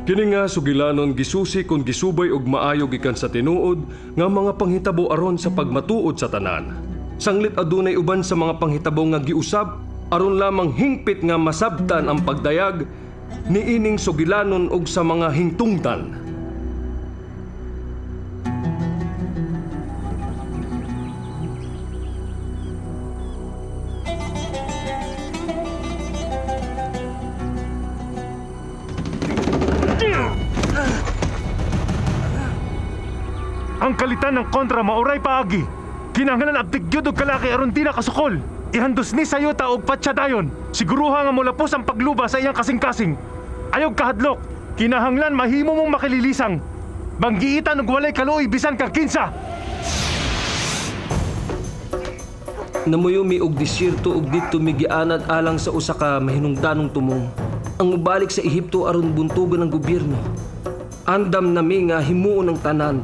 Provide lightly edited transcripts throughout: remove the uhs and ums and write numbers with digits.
Kini nga sugilanon gisusi kung gisubay og maayo gikan sa tinuod nga mga panghitabo aron sa pagmatuod sa tanan. Sanglit adunay uban sa mga panghitabo nga giusab aron lamang hingpit nga masabtan ang pagdayag niining sugilanon og sa mga hingtungtan. Ang kalitan ng kontra mauray paagi. Kinahanglan abdig gyud og kalaki aron di nakasukol. Ihandos ni sayota og patsadayon. Siguruha nga molapos ang pagluba sa iyang kasing-kasing. Ayog kahadlok. Kinahanglan mahimo mong makililisang. Banggiitan og walay kaluoy bisan kag kinsa. Namuyumi og disyerto og dito migianad alang sa usa ka mahinungdanong tumong. Ang mubalik sa Ehipto aron buntugan ng gobyerno. Andam nami nga himuon ang tanan.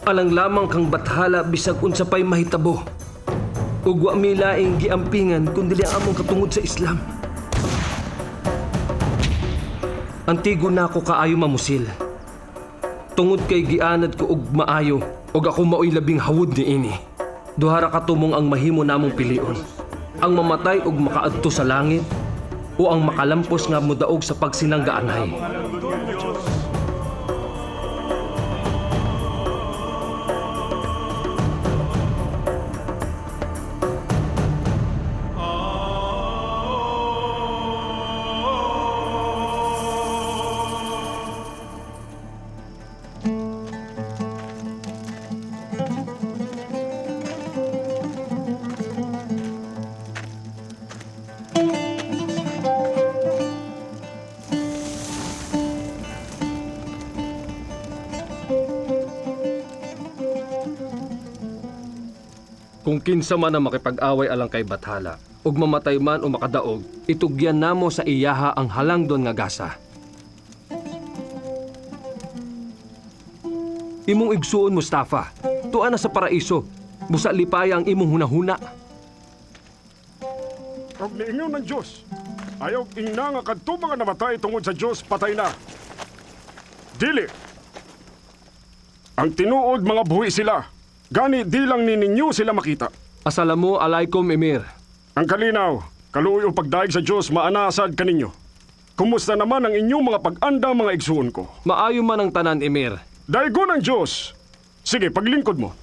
Alang lamang kang bathala bisag unsa pay mahitabo. Ug wa mi laing giampingan kundi among katungod sa Islam. Antigo na ako kaayo mamusil. Tungod kay gianad ko og maayo ug ako maoy labing hawod niini. Duhara ka tumong ang mahimo namong pilion. Ang mamatay ug makaadto sa langit o ang makalampos nga mudaog sa pagsinanggaanay. Kung kinsa man ang makipag-away alang kay bathala, ug mamatay man o makadaog, itugyan namo sa iyaha ang halangdon nga gasa. Imong igsuon, Mustafa, tuan na sa paraiso, busa lipaya ang imong hunahuna. Kung niingon ng Diyos, ayaw ingna nga kadto mga namatay tungod sa Diyos patay na. Dili. Ang tinuod mga buhi sila. Gani di lang ninyo sila makita. Asalamu alaikum, Emir. Ang kalinaw, kaluoy o pagdaig sa Diyos maanasad kaninyo. Kumusta naman ang inyong mga pag-anda mga igsuon ko? Maayo man ang tanan, Emir. Daigo ng Diyos. Sige, paglingkod mo.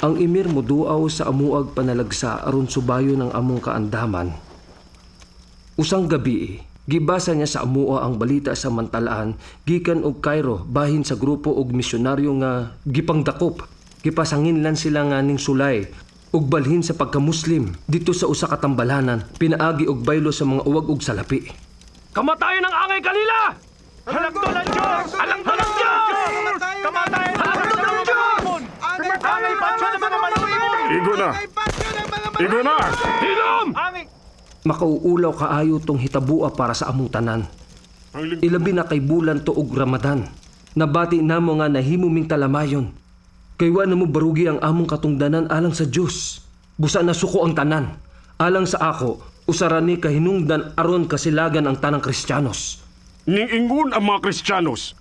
Ang Emir moduaw sa amuag panalagsa aron subayo ng among kaandaman. Usang gabi, gibasa niya sa amua ang balita sa Mantalaan gikan og Cairo bahin sa grupo og misyonaryo nga gipangdakop. Gipasanginlan sila nga ning sulay ug balhin sa pagka-Muslim dito sa usa ka tambalanan, pinaagi og baylo sa mga uwag ug salapi. Kamatayan ang angay kanila! Halagdo ng Diyos! Halagdo ng Diyos! Kamatayan! Halagdo ng Diyos! Angay pansyo ng mga maluimon! Igo na! Igo na! Hilom! Angay! Makauulaw kaayo tong hitabua para sa among tanan. Ilabi na kay bulan to og Ramadan. Nabati namo nga nahimuming talamayon. Kay wa namo barugi ang among katungdanan alang sa Dios. Busa na suko ang tanan. Alang sa ako, usarani kahinungdan aron kasilagan ang tanang Kristiyanos. Ning-ingon ang mga Kristiyanos.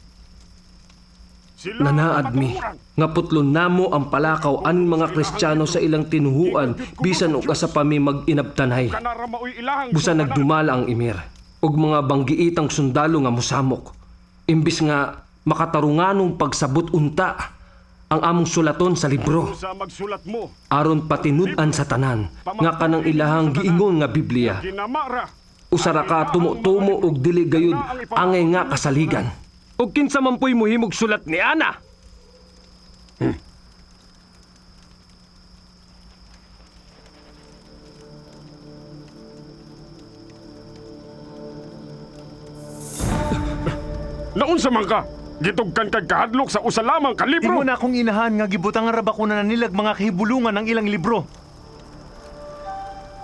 Nanaad mi, nga putlon namo ang palakaw an mga Kristiyano sa ilang tinuhuan bisan og asa pa mi mag-inabtanay. Busa nagdumala ang Emir ug mga banggiitang sundalo nga mosamok. Imbis nga makatarunganong pagsabot unta ang among sulaton sa libro. Aron patinud-an sa tanan nga kanang ilahang giingon nga Biblia. Usara ka tumo-tumo og dili gayud angay nga kasaligan. Ug kinsa man po'y muhimog sulat ni Ana? Naunsa man ka? Gitugkan kag kahadlok sa usa lamang ka libro. Ingon akong inahan nga gibutang nga rabakuna na nilag mga kahibulungan ng ilang libro.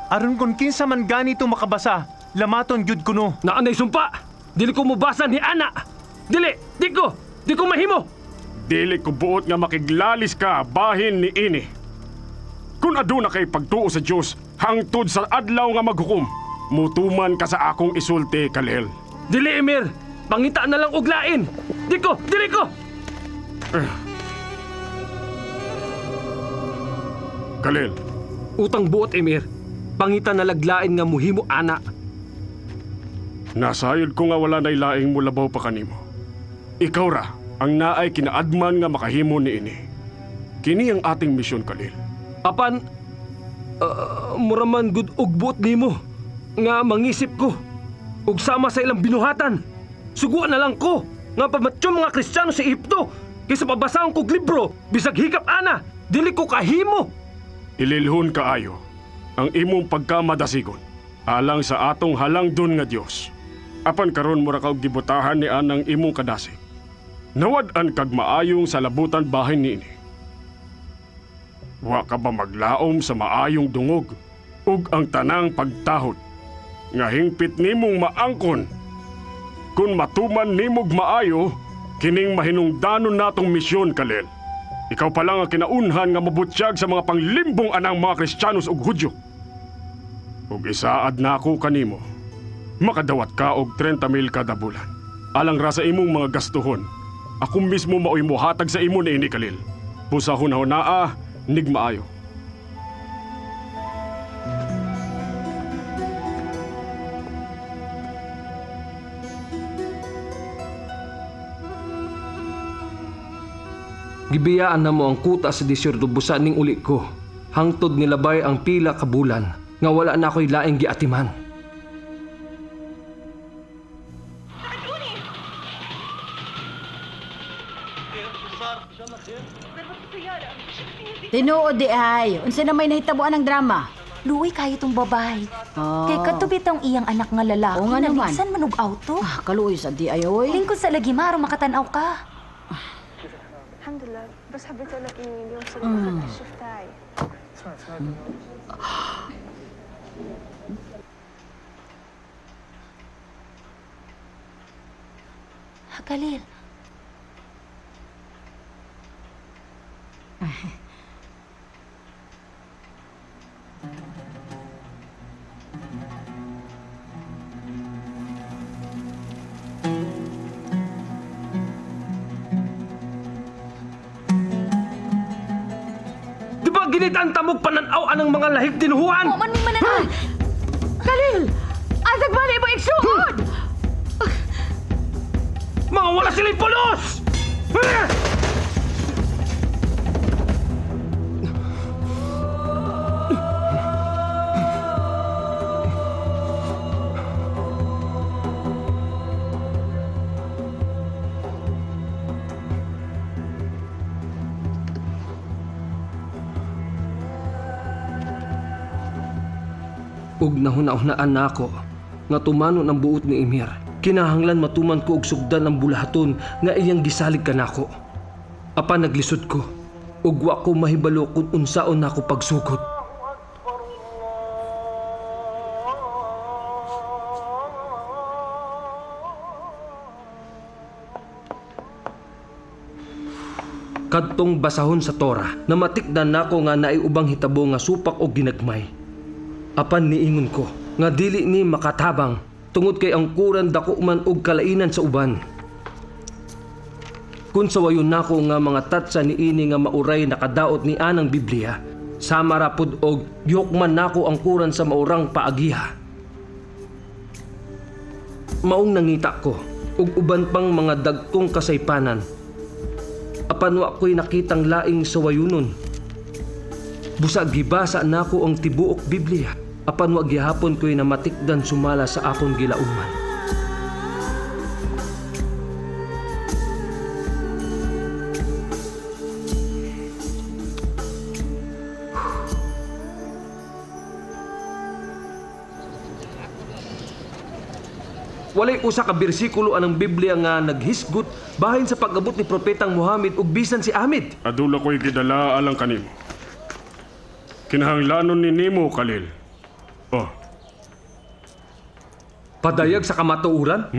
Aron kung kinsa man ganito makabasa, lamaton gyud kuno. Naanay sumpa! Dili ko mubasa ni Ana! Dili! Di ko mahimo! Dili ko buot nga makiglalis ka bahin ni ini. Kung aduna kay pagtuo sa Dios hangtod sa adlaw nga maghukom, mutuman ka sa akong isulti, Kalel. Dili, Emir! Pangita na lang og lain. Diko, dili ko. Khalil, Utang buot, Emir. Pangita na laglain nga muhimo ana. nasayod ko nga wala na ilaing mo labaw pa kanimo. Ikaw ra, ang naay kinaadman nga makahimo ni ini. Kini ang ating misyon, Khalil. Apan, muraman gud og buot nimo nga mangisip ko ug sama sa ilang binuhatan. Suguan na lang ko nga pamatyo mga Kristiyano sa Ehipto kaysa pabasahon kog libro bisag hikap ana. Dili ko kahimo. Ililhon kaayo ang imong pagkamadasigon alang sa atong halangdon nga Dios. Apan karon mura ka og gibutahan ni anang imong kadasig. Nawad-an kag maayong sa labutan bahin niini. Wa ka ba maglaom sa maayong dungog ug ang tanang pagtahod nga hingpit nimong maangkon? Kung matuman nimog maayo, kining mahinungdanon natong misyon, Khalil. Ikaw pa lang ang kinaunhan nga mabutyag sa mga panglimbong anang mga Kristiyanos ug Hudyo. Ug isaad na ako kanimo, makadawat ka og 30,000 kada bulan. Alang ra sa imong mga gastuhon, ako mismo maoy mohatag sa imo niini, Khalil. Pusa hunahunaa, nig maayo. Gibiyaan na mo ang kuta sa disyerdo busa ning uli ko. Hangtod nilabay ang pila ka bulan nga wala na ako'y laing giatiman. Tinuod di ay. Unsa na may nahitabuan ng drama? Luoy kayo tong babae. Ah. Kay katubit ang iyang anak nga lalaki Oo nga na naman. bisan manog auto. Ah, kaluoy sa di ay oy. Lingkod sa lagi maro makatanaw ka. الحمد لله بس حبيت اقول لك اني اليوم صرت اخذت الشيف تاعي Khalil, Di ba ginitan tamog pananaw anang mga lahig tinuhuan? man may mananaw. Khalil! Asag bali mo igsuod! Mga wala silang pulos! Ug nahuna-hunaan na ako nga tumano ng buot ni Emir. Kinahanglan matuman ko og sugdan ang bulahaton nga iyang gisalig kanako. Apan naglisod ko ug wa ko mahibalo kung unsaon nako pagsugod. Kadtong basahon sa Torah, namatikdan nako nga naiubang hitabo nga supak og ginagmay. Apan niingon ko nga dili ni makatabang tungod kay ang kuran dako man og kalainan sa uban. Kun sawayon nako nga mga tatsa niini nga mauray nakadaot ni anang Biblia, sama ra pud og gihukman nako ang kuran sa maurang paagiha. Maong nangita ko ug uban pang mga dagkong kasaypanan. Apan wa ko'y nakitang laing sawayunon. Busag gibasa nako ang tibuok Biblia. Apan wa gihapon ko'y namatikdan sumala sa akong gilauman. Walay usa ka bersikulo anang Biblia nga naghisgot bahin sa pag-abot ni Propetang Muhammad ug bisan si Ahmed. Adula ko'y gidala alang kanimo. Kinahanglanon ni nimo, Khalil. Oh, Padayag sa kamatuoran?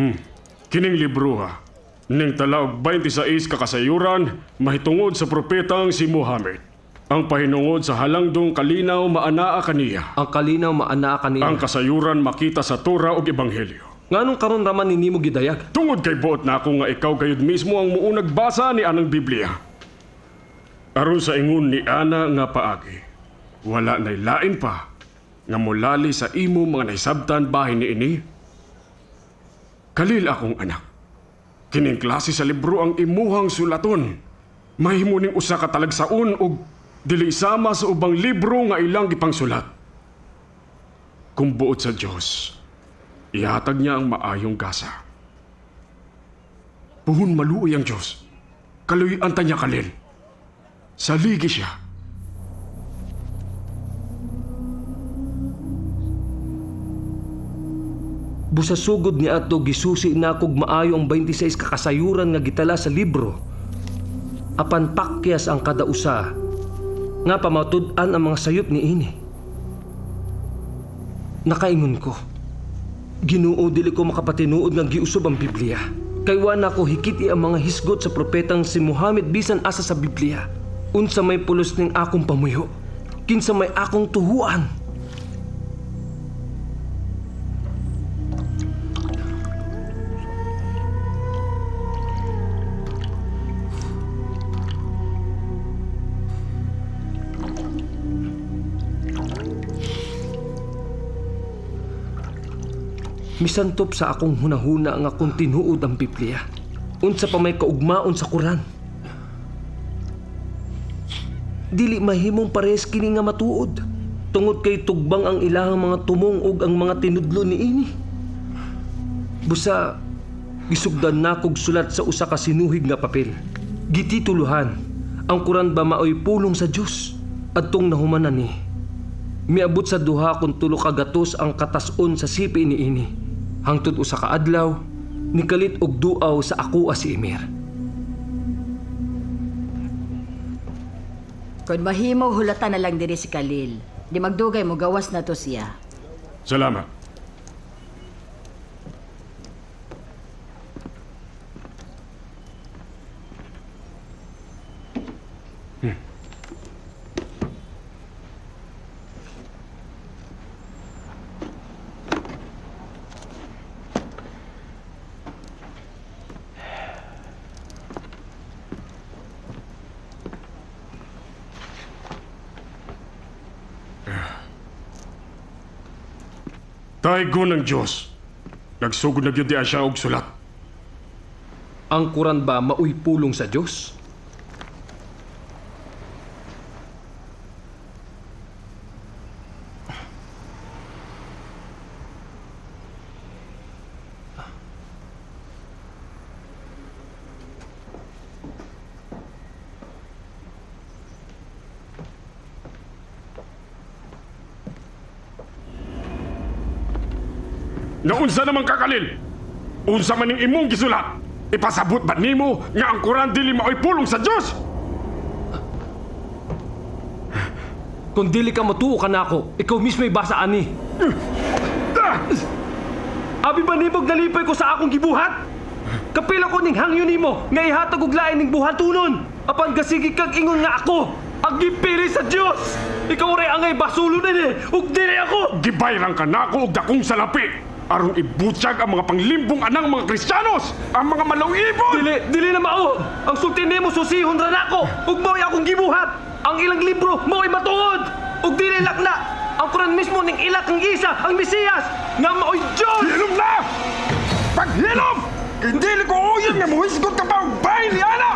kining libro ha. Ning talaog 26 ka kasayuran mahitungod sa propetang si Muhammad. Ang pahinungod sa halangdong kalinaw maanaa kaniya. Ang kalinaw maanaa Ang kaniya. kasayuran makita sa Torah ug Ebanghelyo. Nganong karon raman ninimo gidayag? Tungod kay buot na ako nga ikaw gayud mismo ang muunag basa ni anang Biblia. Aron sa ingon ni Ana nga paagi, wala nay lain pa nga mulali sa imo mga nahisabtan bahin ni ini. Kalil akong anak. Kining klase sa libro ang imuhang sulaton. Mahimo ning usa ka talagsaon og dili sama sa ubang libro nga ilang gipangsulat. Kung buot sa Dios, ihatag niya ang maayong gasa. Puhon maluoy ang Diyos. Kaluyan ta niya kalil. Saligi siya. Busa sugod ni ato gisusi na kog maayo ang 26 kakasayuran nga gitala sa libro. Apan pakyas ang kada usa nga pamatud-an ang mga sayop ni ini. Nakaingon ko. Ginoo dili ko makapatinuod nga giusob ang Biblia. Kay wala ko hikiti ang mga hisgot sa propetang si Muhammad bisan asa sa Biblia. Unsa may pulos ning akong pamuyo. Kinsa may akong tuhuan. Misantop sa akong hunahuna nga kung tinuod ang Biblia. Unsa pa may kaugmaon sa Quran. Dili mahimong pares kini nga matuod. Tungod kay tugbang ang ilahang mga tumong ug ang mga tinudlo ni ini. Busa, gisugdan na kog sulat sa usa ka sinuhig nga papel. Gitituluhan, ang Quran ba maoy pulong sa Dios? Adtong nahumanan ni. Miabot sa duha kung tulo ka gatos ang katason sa sipi ni ini. Hangtod usa ka adlaw, nikalit og duaw sa ako si Emir. Kung mahimo, hulatan na lang diri si Khalil. Di magdugay mo, gawas na to siya. Salamat. Taygo ng Diyos. Nagsugod na gyud di siya og sulat. Ang Quran ba maoy pulong sa Dios? Naunsa naman kakalil? Unsa man ning imong gisulat? Ipasabot ba nimo nga ang Quran dili maoy pulong sa Dios? Kung dili ka matuo ka na ako, ikaw mismo'y basa ani. Abi ba nibog nalipay ko sa akong gibuhat? Kapila ko ning hangyo nimo nga ihatag og lain ning buhatunon. Apan gasigi kag ingon nga ako ang gipili sa Dios. Ikaw ray angay basulo ni ug dili ako. Gibayrang ka nako og dakong salapi aron ibutyag ang mga panglimbong anang mga Kristiyanos, ang mga malawibon! Dili na mao. Ang sulti nimo susihon ra nako ug mao'y akong gibuhat. Ang ilang libro mao'y matuod ug dili lakna. Ang Quran mismo ning ilak ng Isa, ang Mesiyas, nga mao'y Dios. Hilom na! Paghilom! Hindi ko uyan nga muhisgot ka pa ang bahay ni Ana!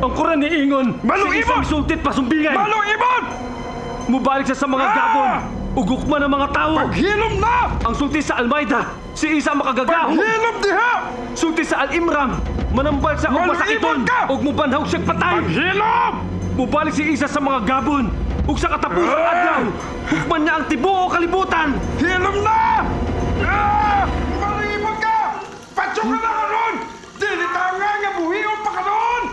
Ang Quran ni Ingon, Maluibon! si isang sultit pasumbingay. Ibon! Mubalik siya sa mga gabon. Ugukma ng mga tao. Paghilom na! Ang sulti sa Almaida, si Isa makagagaho. Paghilom diha! Sulti sa Al-Imram, manambal sa og masakiton Maluibon ka! ug mubanhaw siyang patay. Paghilom! Mubalik si Isa sa mga gabon ug sa katapusang adlaw, hukman niya ang tibuok kalibutan. Hilom na! Malibon ka! Patsok ka na ka ron! Dili ka nga buhiyon pa ka ron!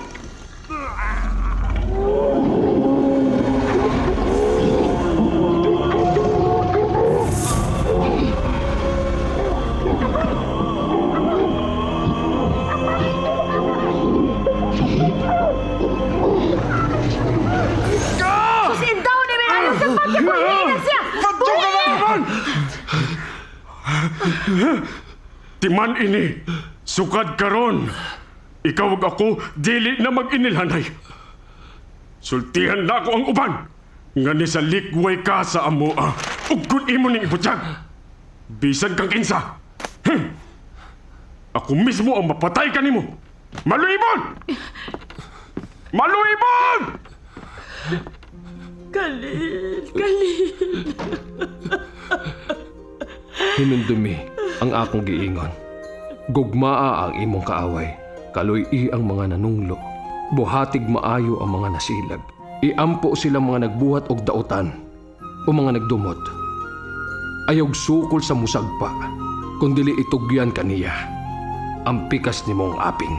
Susin daw ni may alas sa pagkakulinan siya! Patsok ka na ka ron! Timan ini, sukad karon. Ikaw ug ako, dili na mag-inilhanay. Sultihan na ako ang uban. Nga ni sa likway ka sa amoa. Ug kung imo ning ibutyag. Bisan kang kinsa. Ako mismo ang mapatay ka nimo. Maluibon! Maluibon! Hinundumi ang akong giingon. Gugmaa ang imong kaaway. Kaloy-i ang mga nanunglo. Buhatig maayo ang mga nasilag. Iampo sila mga nagbuhat og dautan o mga nagdumot. Ayog sukol sa musagpa, kundili itugyan kaniya. Ang pikas ni mong aping.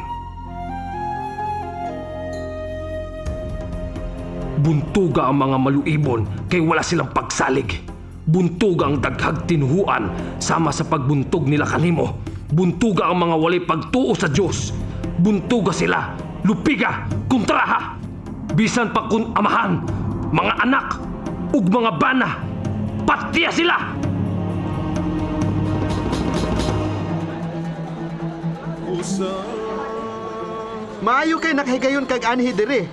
Buntuga ang mga maluibon kay wala silang pagsalig. Buntuga ang daghag tinuhuan sama sa pagbuntog nila kanimo. Buntuga ang mga walay pagtuo sa Dios. Buntuga sila, lupiga, kontraha. Bisan pa kun amahan, mga anak, ug mga bana, patiya sila! Maayo kay nakahigayon kag anhi diri.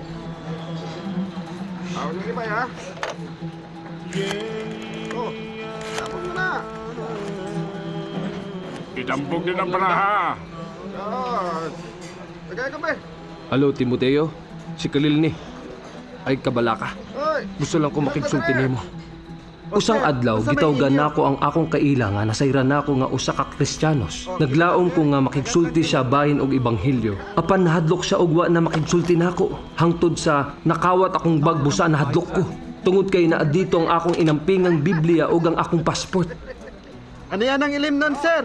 Idambog din ang baraha. Alo, Timoteo. Si Khalil ni. Ay kabalaka. Gusto lang ko makigsulti nimo. Usang adlaw, gitawgan nako ang akong kaila nga nasayran nako nga usa ka Kristiyanos. Naglaom ko nga makigsulti siya bahin og ebanghelyo. Apan nahadlok siya og wa na makigsulti nako. Hangtod sa nakawat akong bag busa nahadlok ko. Tungod kay naa dito ang akong inampingang Biblia ug ang akong passport. Ano yan ang ilim nun, sir?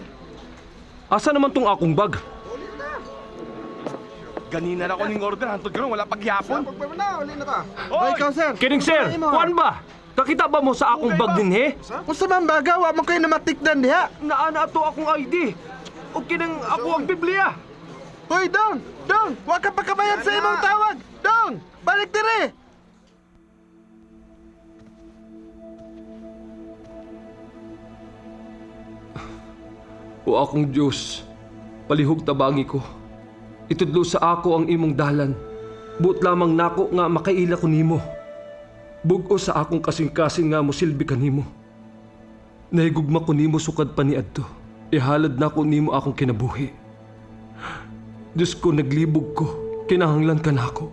Asa naman tong akong bag? Ganina na ako ning order, hantod karon wala pagyapon. O ikaw, sir. Kining sir, kuan ba? Kakita ba mo sa akong bag din he? Kung sa man baga, wa mo kayo na matikdan diha. Naana ato akong ID. O kinang ako ang Biblia. Hoy, Dong! Dong! Wa ka pa kabayad sa imong tawag! Dong! Balik diri! O akong Diyos, palihog tabangi ko. Itudlo sa ako ang imong dalan. Buot lamang nako nga makaila ko nimo. Bug-o sa akong kasing-kasing nga mosilbi kanimo. Nahigugma ko nimo sukad pa ni adto. Ihalad na ko nimo akong kinabuhi. Diyos ko, naglibog ko. Kinahanglan ka nako.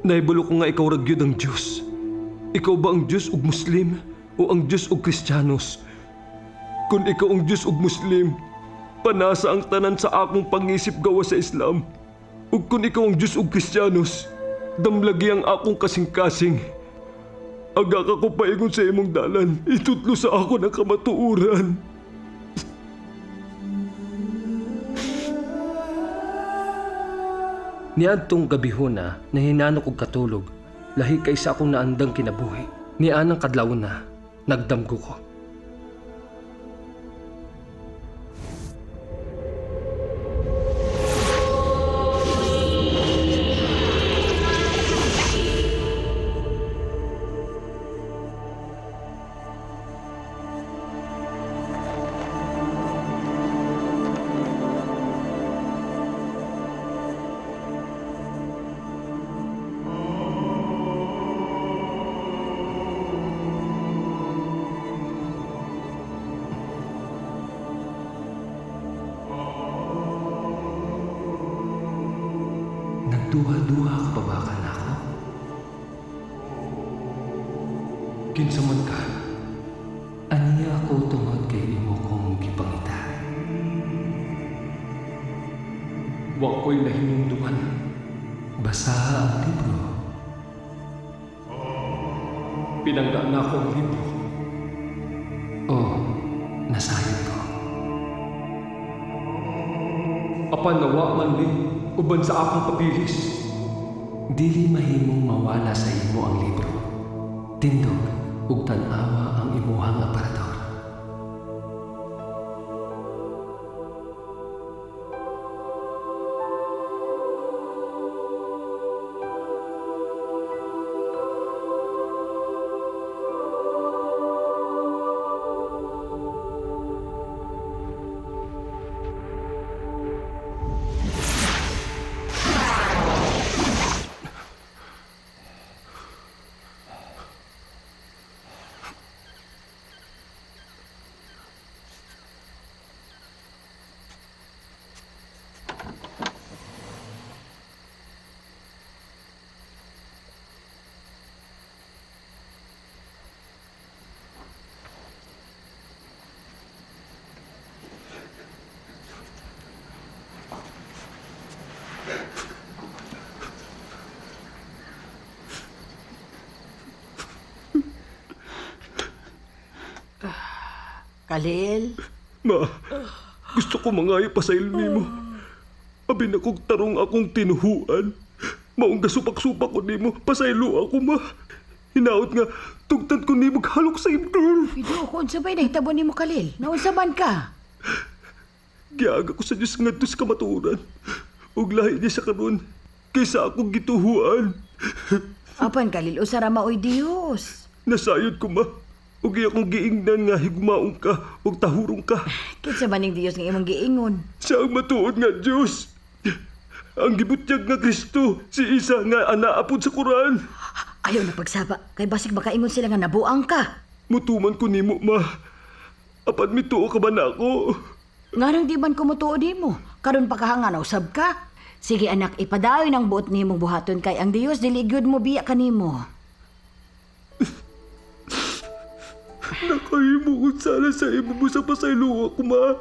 Nahibulo ko nga ikaw ragyod ang Diyos. Ikaw ba ang Diyos ug Muslim o ang Diyos ug Kristiyanos? Kung ikaw ang Diyos ug Muslim, panasa ang tanan sa akong pangisip gawa sa Islam. Ug kung ikaw ang Diyos ug Kristiyanos, damlagi ang akong kasing-kasing. Aga ka ko paingon sa imong dalan, itutlo sa ako ng kamatuuran. Niadtong gabihon na hinanok og katulog, lahi kay sa akong naandang kinabuhi. Nianang kadlaw na, nagdamgo ko. Nagduha-duha ka pa ba ka na ako? Kinsa man ka, aniya ako tungod kay imo kong gipangita. Wa ko'y nahinumduman. Basaha ang libro. Pinangga na ako ang libro. Nasayod ko. Apan nawa man ni, uban sa akong papilis. Dili mahimong mawala sa imo ang libro. Tindog ug tan-awa ang imuhang aparador. Khalil, Ma, gusto ko mangayo pa sa ilmi mo. Abi na kong tarong akong tinuhuan. Maong gasupak-supak ko nimo, pasaylo ako, ma. Hinaot nga, tugtad ko nimo halok sa imdol. video ko unsabay na hitabo nimo Khalil. Naunsa man ka? Giaga ko sa Diyos nga dos kamaturan. Ug lahi niya sa karon, kaysa akong gituhuan. Apan Khalil, usara maoy Dios. Nasayod ko, ma. Ug iya kong giingnan nga higmaong ka, ug tahurong ka. Kinsa man ning Dios nga imong giingon? Siya ang matuod nga Diyos. Ang gibutyag nga Kristo, si Isa nga anaapod sa Quran. Ayaw na pagsaba, kay basig makaingon sila nga nabuang ka. Mutuman ko nimo, ma. Apan mituo ka ba na ako? Ngarang di man kumutuo nimo. Karon pa kahanga na usab ka. Sige anak, ipadayon ang buot nimong buhaton kay ang Dios dili gyud mo biya kanimo. Nakahimo ko sana sa imo mo sa pasaylo ako, ma.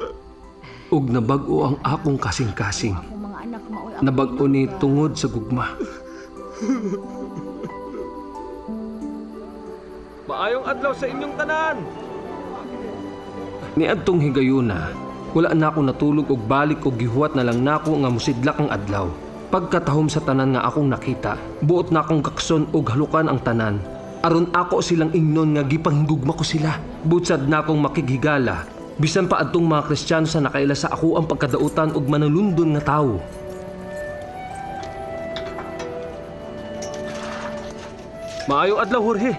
Ug nabag-o ang akong kasing-kasing. Kung mga anak maoy Nabag-o ni tungod sa gugma. Maayong adlaw sa inyong tanan. Ni adtong higayuna, wala na ako natulog og balik og gihuwat na lang nako nga musidlak ang adlaw. Pagkatahom sa tanan nga akong nakita, buot na akong kakson og halukan ang tanan. Aron ako silang ingnon nga gipanghigugma ko sila. Butsad na akong makighigala. Bisan pa adtong mga Kristiyano sa nakaila sa ako ang pagkadautan og manulundon nga tawo. Maayong adlaw, Jorge.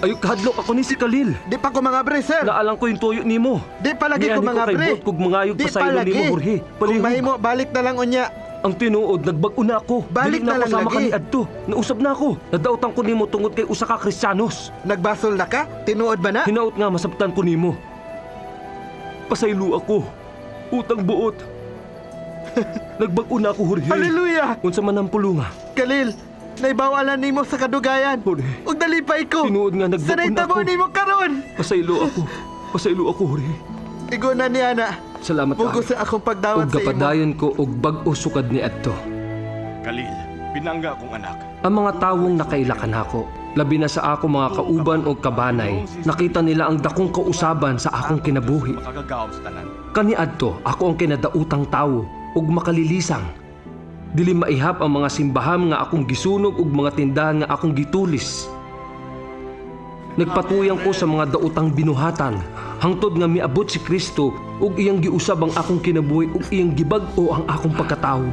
Ayok kahadlok ako ni si Khalil. Di pa ko mga bre, sir. Naalang ko yung tuyo nimo. Di pa lagi ko Niani mga kay bre. buot kog mangayog Di pa sa ilo nimo, Jorge. Kung Palihog. mahimo, balik na lang unya. Ang tinuod, nagbag-o na ako. Balik Dili na ako lang sama lagi. kani adto. Nausab na ako. Nadautan ko nimo tungod kay usa ka Kristiyanos. Nagbasol na ka? Tinuod ba na? Hinaot nga masabtan ko nimo. Pasaylo ako. Utang buot. Nagbag-o na ako, Jorge. Hallelujah! Unsa man ang pulunga. Khalil, naibawalan nimo sa kadugayan. Jorge. Ug dalipay ko. Tinuod nga nagbag-o Sanay na tabo ako. nimo karon. Pasaylo ako. Pasaylo ako, Jorge. Iguna ni ana. Salamat Mugo ka. sa akong Og pagdawat sa imo. gapadayon ko og bag-o sukad ni adto. Khalil, pinangga akong anak. Ang mga tawong nakailakan ako, labi na sa ako mga kauban o kabanay, nakita nila ang dakong kausaban sa akong kinabuhi. Makagagaw sa tanan. Kaniadto, ako ang kinadautang tawo ug makalilisang. Dili maihap ang mga simbahan nga akong gisunog ug mga tindahan nga akong gitulis. Nagpatuyang ko sa mga dautang binuhatan, hangtod nga miabot si Kristo ug iyang giusab ang akong kinabuhi ug iyang gibag-o ang akong pagkatawo.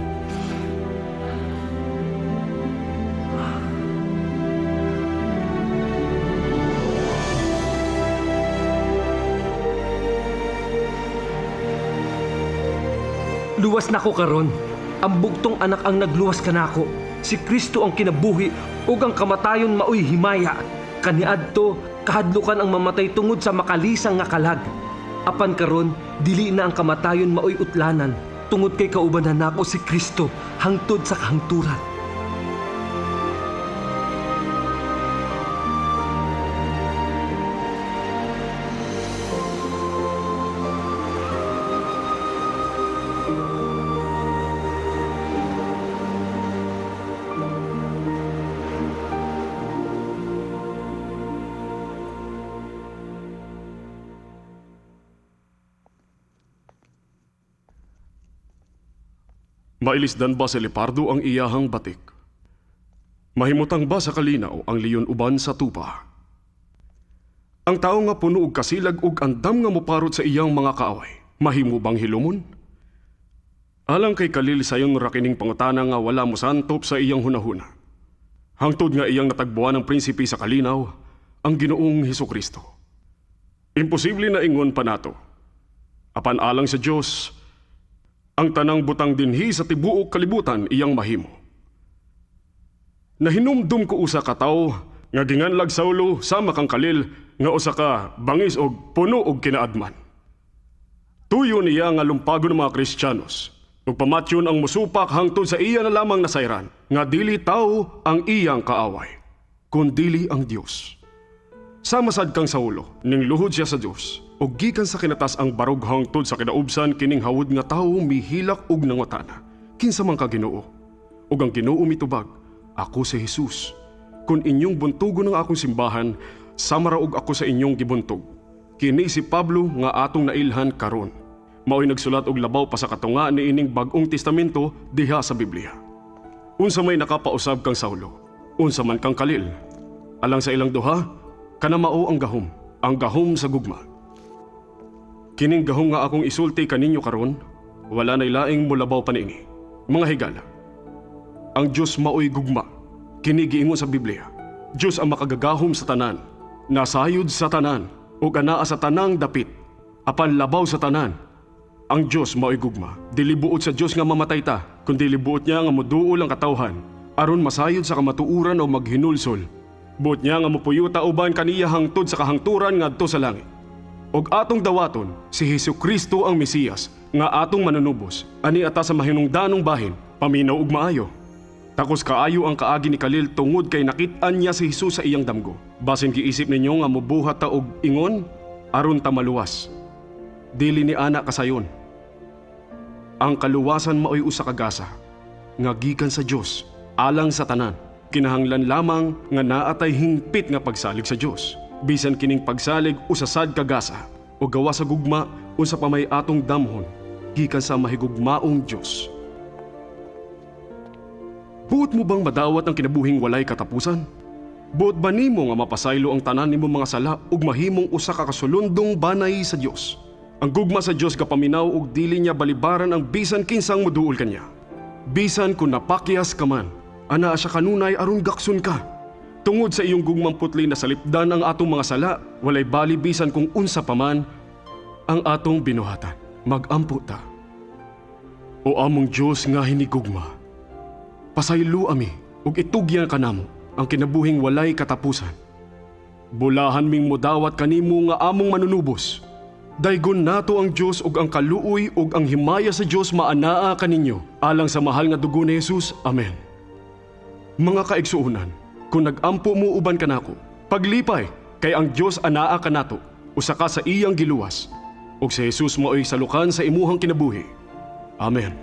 Luwas na ko karon. Ang bugtong anak ang nagluwas kanako. Si Kristo ang kinabuhi ug ang kamatayon maoy himaya. Kaniadto kahadlukan ang mamatay tungod sa makalisang nga kalag. Apan karon dili na ang kamatayon maoy utlanan tungod kay kaubanan nako si Kristo hangtod sa kahangturan. Mailisdan ba si Lepardo ang iyahang batik? Mahimutang ba sa kalinaw ang leon uban sa tupa? Ang tao nga puno og kasilag ug andam nga moparot sa iyang mga kaaway. Mahimo bang hilumon? Alang kay Khalil sayon rakining pangutana nga wala mo santop sa iyang hunahuna. Hangtod nga iyang natagbuan ng prinsipe sa kalinaw, ang Ginoong Hesukristo. Imposible na ingon pa nato. Apan alang sa Dios, ang tanang butang dinhi sa tibuok kalibutan iyang mahimo. Nahinumdum ko usa ka tawo nga ginganlag Saulo sama kang Khalil nga usa ka bangis og puno og kinaadman. Tuyo niya nga lumpagon ng mga Kristiyanos. Ug pamatyon ang musupak hangtod sa iya na lamang nasayran nga dili tao ang iyang kaaway, kundili ang Dios. Sama sad kang Saulo, ning luhod siya sa Dios. O gikan sa kinatas ang barog hangtod sa kinaubsan kining hawod nga tawo mihilak og nangutana. Kinsa man ka Ginoo? Ug ang Ginoo mitubag, ako si Jesus. Kung inyong buntugon ang akong simbahan, sama ra og ako sa inyong gibuntog. Kini si Pablo nga atong nailhan karon. Mao'y nagsulat og labaw pa sa katunga ni ining bag-ong testamento diha sa Biblia. Unsa may nakapausab kang Saulo, unsa man kang Kalil. Alang sa ilang duha, kana mao ang gahom sa gugma. Kining gahom nga akong isulti kaninyo karon, wala nay laing mulabaw pa niini. Mga higala, ang Diyos mao'y gugma. Kini giingon sa Biblia, Diyos ang makagagahom sa tanan, nasayod sa tanan, ug anaa sa tanang dapit, apan labaw sa tanan. Ang Diyos mao'y gugma. Dili buot sa Diyos nga mamatay ta, kundi libuot niya nga moduol ang katawhan, aron masayod sa kamatuuran o maghinulsol. Buot niya nga mopuyuta uban kaniya hangtod sa kahangturan ngadto sa langit. Og atong dawaton si Hesukristo ang Mesiyas nga atong manunubos, ani ata sa mahinungdanong bahin, paminaw ug maayo. Takos kaayo ang kaagi ni Kalil tungod kay nakit-an niya si Jesus sa iyang damgo. Basin giisip ninyo nga mobuhat ta og ingon aron ta maluwas. Dili ni ana kasayon. Ang kaluwasan mao'y usa ka gasa nga gikan sa Dios alang sa tanan. Kinahanglan lamang nga naatay hingpit nga pagsalig sa Dios. Bisan kining pagsalig usasad ka gasa o gawa sa gugma unsa pa may atong damhon gikan sa mahigugmaong Dios. Buot mo bang madawat ang kinabuhing walay katapusan? Buot ba nimo nga mapasaylo ang tanan nimo mga sala ug mahimong usa ka kasulundong banay sa Dios? Ang gugma sa Dios kapaminaw ug dili niya balibaran ang bisan kinsang moduol kanya. Bisan kung napakyas ka man, ana siya kanunay aron gakson ka. Tungod sa iyong gugmang putli na salipdan ang atong mga sala, walay bali bisan kung unsa pa man ang atong binuhatan. Magampo ta. O among Dios nga hinigugma, pasaylo ami ug itugyan kanamo ang kinabuhing walay katapusan. Bulahan ming modawat kanimo nga among manunubos. Daygon nato ang Dios ug ang kaluoy ug ang himaya sa Dios maanaa kaninyo alang sa mahal nga dugo ni Jesus. Amen. Mga kaigsuonan, kung nag-ampo mo uban kanako, paglipay kay ang Dios anaa kanato usa ka sa iyang giluwas ug si Jesus mao'y salukan sa imuhang kinabuhi. Amen.